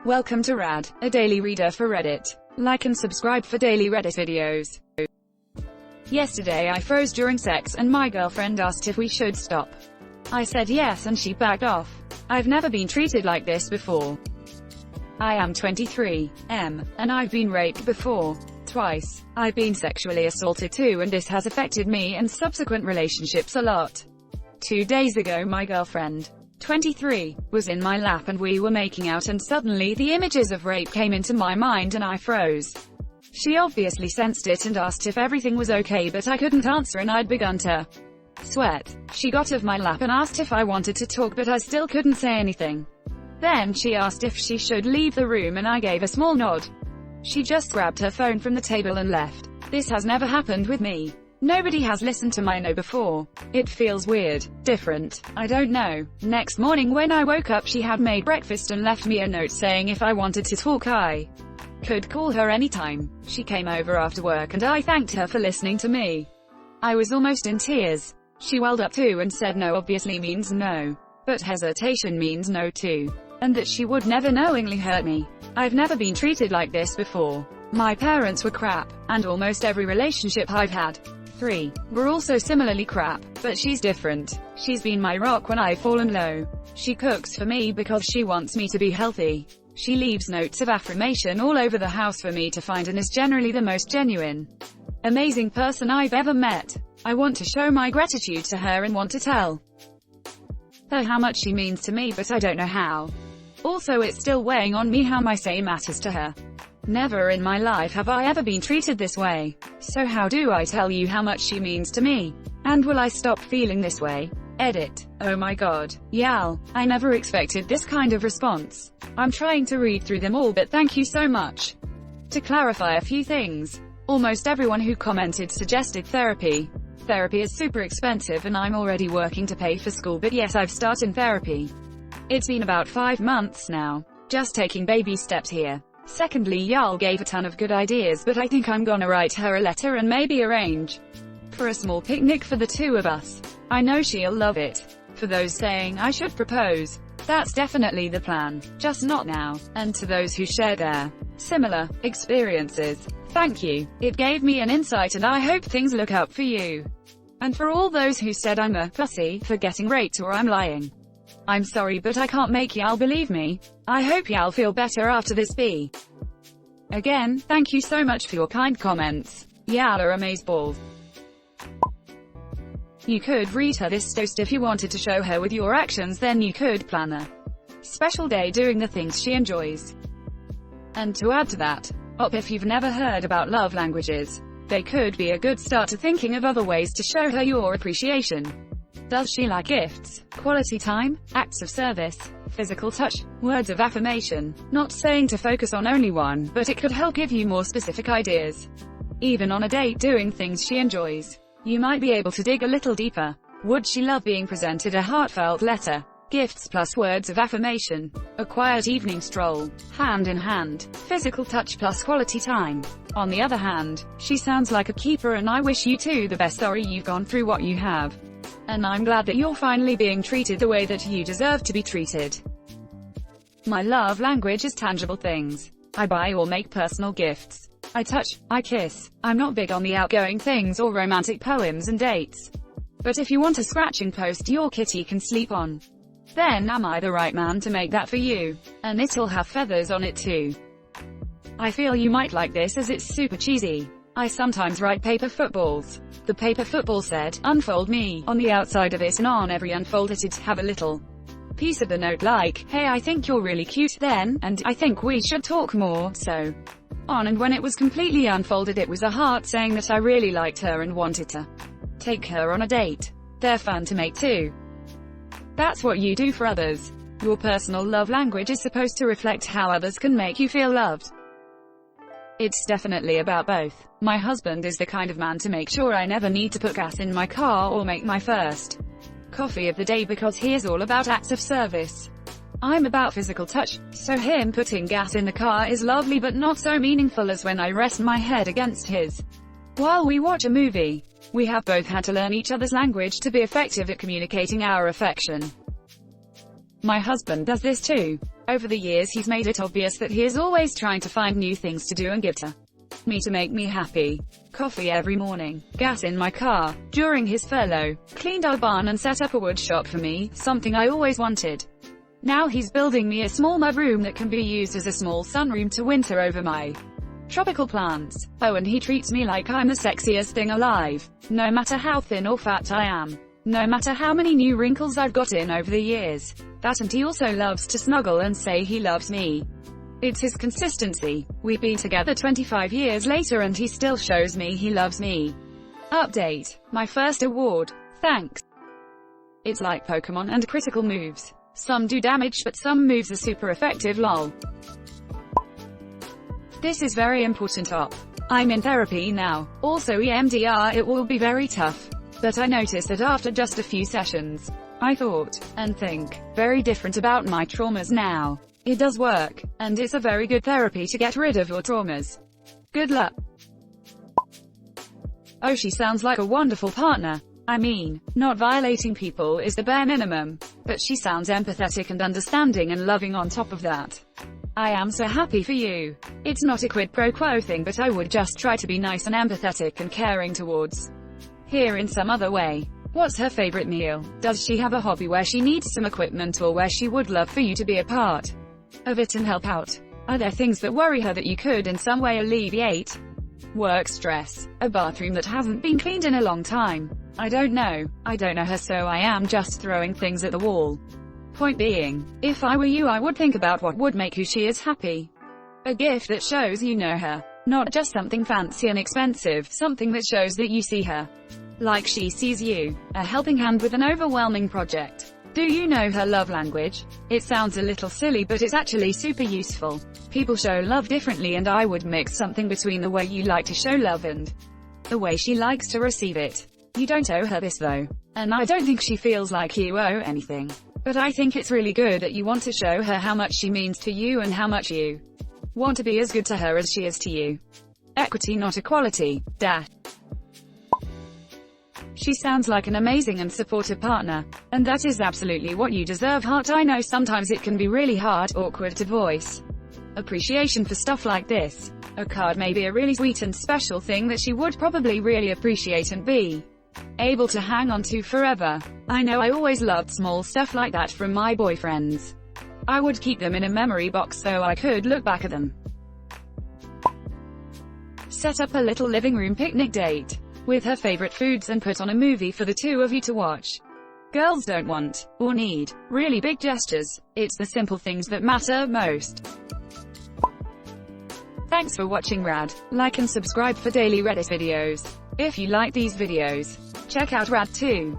Welcome to Rad, a daily reader for Reddit. Like and subscribe for daily Reddit videos. Yesterday I froze during sex and my girlfriend asked if we should stop. I said yes and she backed off. I've never been treated like this before. I am 23, and I've been raped before. Twice. I've been sexually assaulted too, and this has affected me and subsequent relationships a lot. 2 days ago my girlfriend, 23, was in my lap and we were making out, and suddenly the images of rape came into my mind and I froze. She obviously sensed it and asked if everything was okay, but I couldn't answer and I'd begun to sweat. She got off my lap and asked if I wanted to talk, but I still couldn't say anything. Then she asked if she should leave the room and I gave a small nod. She just grabbed her phone from the table and left. This has never happened with me. Nobody has listened to my no before. It feels weird, different, I don't know. Next morning when I woke up she had made breakfast and left me a note saying if I wanted to talk I could call her anytime. She came over after work and I thanked her for listening to me. I was almost in tears. She welled up too and said no obviously means no, but hesitation means no too, and that she would never knowingly hurt me. I've never been treated like this before. My parents were crap, and almost every relationship I've had, 3, were also similarly crap, but she's different. She's been my rock when I've fallen low. She cooks for me because she wants me to be healthy. She leaves notes of affirmation all over the house for me to find and is generally the most genuine, amazing person I've ever met. I want to show my gratitude to her and want to tell her how much she means to me, but I don't know how. Also, it's still weighing on me how my say matters to her. Never in my life have I ever been treated this way. So how do I tell you how much she means to me? And will I stop feeling this way? Edit. Oh my god. Yal. I never expected this kind of response. I'm trying to read through them all, but thank you so much. To clarify a few things. Almost everyone who commented suggested therapy. Therapy is super expensive and I'm already working to pay for school, but yes, I've started therapy. It's been about 5 months now. Just taking baby steps here. Secondly, y'all gave a ton of good ideas, but I think I'm gonna write her a letter and maybe arrange for a small picnic for the 2 of us. I know she'll love it. For those saying I should propose, that's definitely the plan, just not now. And to those who share their similar experiences, thank you. It gave me an insight and I hope things look up for you. And for all those who said I'm a pussy for getting raped or I'm lying, I'm sorry, but I can't make y'all believe me. I hope y'all feel better after this be. Again, thank you so much for your kind comments. Y'all are amazeballs. You could read her this toast if you wanted to show her with your actions, then you could plan a special day doing the things she enjoys. And to add to that, if you've never heard about love languages, they could be a good start to thinking of other ways to show her your appreciation. Does she like gifts, quality time, acts of service, physical touch, words of affirmation? Not saying to focus on only one, but it could help give you more specific ideas. Even on a date doing things she enjoys, you might be able to dig a little deeper. Would she love being presented a heartfelt letter? Gifts plus words of affirmation. A quiet evening stroll, hand in hand. Physical touch plus quality time. On the other hand, she sounds like a keeper and I wish you two the best. Sorry you've gone through what you have. And I'm glad that you're finally being treated the way that you deserve to be treated. My love language is tangible things. I buy or make personal gifts. I touch, I kiss. I'm not big on the outgoing things or romantic poems and dates. But if you want a scratching post your kitty can sleep on, then am I the right man to make that for you? And it'll have feathers on it too. I feel you might like this as it's super cheesy. I sometimes write paper footballs. The paper football said, unfold me, on the outside of it, and on every unfold it'd have a little piece of the note like, hey I think you're really cute then, and I think we should talk more, so on. And when it was completely unfolded it was a heart saying that I really liked her and wanted to take her on a date. They're fun to make too. That's what you do for others. Your personal love language is supposed to reflect how others can make you feel loved. It's definitely about both. My husband is the kind of man to make sure I never need to put gas in my car or make my first coffee of the day because he is all about acts of service. I'm about physical touch, so him putting gas in the car is lovely but not so meaningful as when I rest my head against his while we watch a movie. We have both had to learn each other's language to be effective at communicating our affection. My husband does this too. Over the years he's made it obvious that he is always trying to find new things to do and give to me to make me happy. Coffee every morning, gas in my car. During his furlough, cleaned our barn and set up a wood shop for me, something I always wanted. Now he's building me a small mud room that can be used as a small sunroom to winter over my tropical plants. Oh, and he treats me like I'm the sexiest thing alive. No matter how thin or fat I am. No matter how many new wrinkles I've got in over the years. That, and he also loves to snuggle and say he loves me. It's his consistency. We've been together 25 years later and he still shows me he loves me. Update. My first award. Thanks. It's like Pokemon and critical moves. Some do damage but some moves are super effective lol. This is very important op. I'm in therapy now. Also EMDR, it will be very tough. But I noticed that after just a few sessions, I thought, and think, very different about my traumas now. It does work, and it's a very good therapy to get rid of your traumas. Good luck. Oh, she sounds like a wonderful partner. I mean, not violating people is the bare minimum, but she sounds empathetic and understanding and loving on top of that. I am so happy for you. It's not a quid pro quo thing, but I would just try to be nice and empathetic and caring towards her in some other way. What's her favorite meal? Does she have a hobby where she needs some equipment or where she would love for you to be a part of it and help out? Are there things that worry her that you could in some way alleviate? Work stress. A bathroom that hasn't been cleaned in a long time. I don't know her, so I am just throwing things at the wall. Point being, if I were you I would think about what would make who she is happy. A gift that shows you know her. Not just something fancy and expensive, something that shows that you see her like she sees you. A helping hand with an overwhelming project. Do you know her love language? It sounds a little silly but it's actually super useful. People show love differently and I would mix something between the way you like to show love and the way she likes to receive it. You don't owe her this though. And I don't think she feels like you owe anything. But I think it's really good that you want to show her how much she means to you and how much you want to be as good to her as she is to you. Equity not equality. Dash. She sounds like an amazing and supportive partner. And that is absolutely what you deserve, heart. I know sometimes it can be really hard, awkward to voice appreciation for stuff like this. A card may be a really sweet and special thing that she would probably really appreciate and be able to hang on to forever. I know I always loved small stuff like that from my boyfriends. I would keep them in a memory box so I could look back at them. Set up a little living room picnic date with her favorite foods and put on a movie for the two of you to watch. Girls don't want, or need, really big gestures. It's the simple things that matter most. Thanks for watching Rad. Like and subscribe for daily Reddit videos. If you like these videos, check out Rad too.